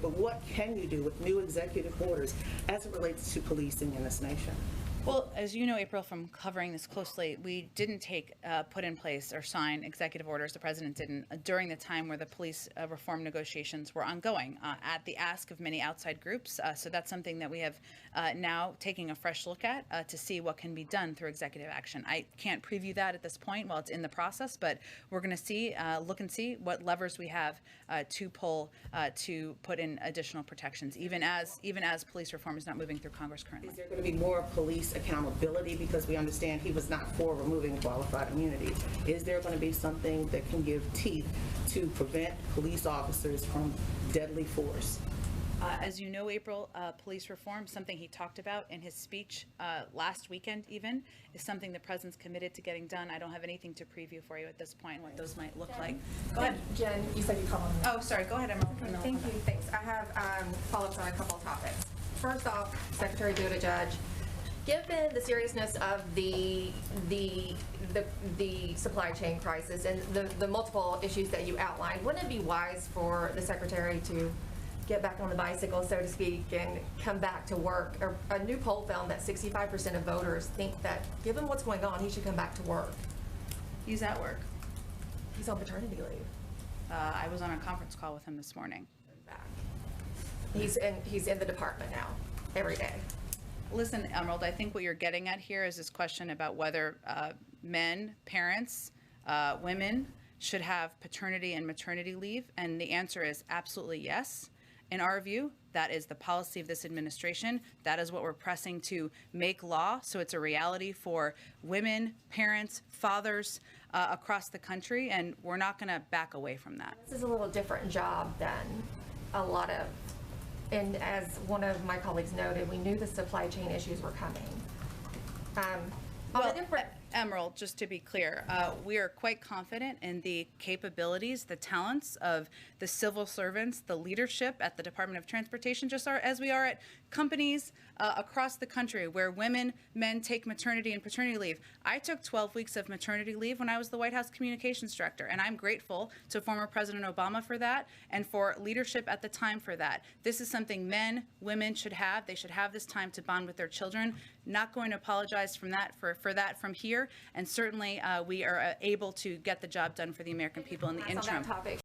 but what can you do with new executive orders as it relates to policing in this nation? Well, as you know, April, from covering this closely, we didn't put in place or sign executive orders. The president didn't during the time where the police reform negotiations were ongoing at the ask of many outside groups. So that's something that we have now taking a fresh look at to see what can be done through executive action. I can't preview that at this point while it's in the process, but we're going to see, look and see what levers we have to pull to put in additional protections, even as police reform is not moving through Congress currently. Is there going to be more police accountability, because we understand he was not for removing qualified immunity? Is there going to be something that can give teeth to prevent police officers from deadly force? As you know, April, police reform, something he talked about in his speech last weekend even, is something the president's committed to getting done. I don't have anything to preview for you at this point, what those might look like. Go ahead. Jen, you said you called on me. Oh, sorry. Go ahead, Emerald. Okay, thank you. Thanks. I have follow-ups on a couple of topics. First off, Secretary Buttigieg, given the seriousness of the supply chain crisis and the multiple issues that you outlined, wouldn't it be wise for the Secretary to get back on the bicycle, so to speak, and come back to work? A new poll found that 65% of voters think that, given what's going on, he should come back to work. He's at work. He's on paternity leave. I was on a conference call with him this morning. Back. He's in the department now, every day. Listen, Emerald, I think what you're getting at here is this question about whether men, parents, women should have paternity and maternity leave. And the answer is absolutely yes. In our view, that is the policy of this administration. That is what we're pressing to make law, so it's a reality for women, parents, fathers across the country, and we're not going to back away from that. This is a little different job than a lot of, and as one of my colleagues noted, we knew the supply chain issues were coming. Emerald, just to be clear, we are quite confident in the capabilities, the talents of the civil servants, the leadership at the Department of Transportation, just as we are at companies across the country where women, men take maternity and paternity leave. I took 12 weeks of maternity leave when I was the White House communications director, and I'm grateful to former President Obama for that and for leadership at the time for that. This is something men, women should have. They should have this time to bond with their children. Not going to apologize for that from here. And certainly we are able to get the job done for the American people in the interim. On that topic.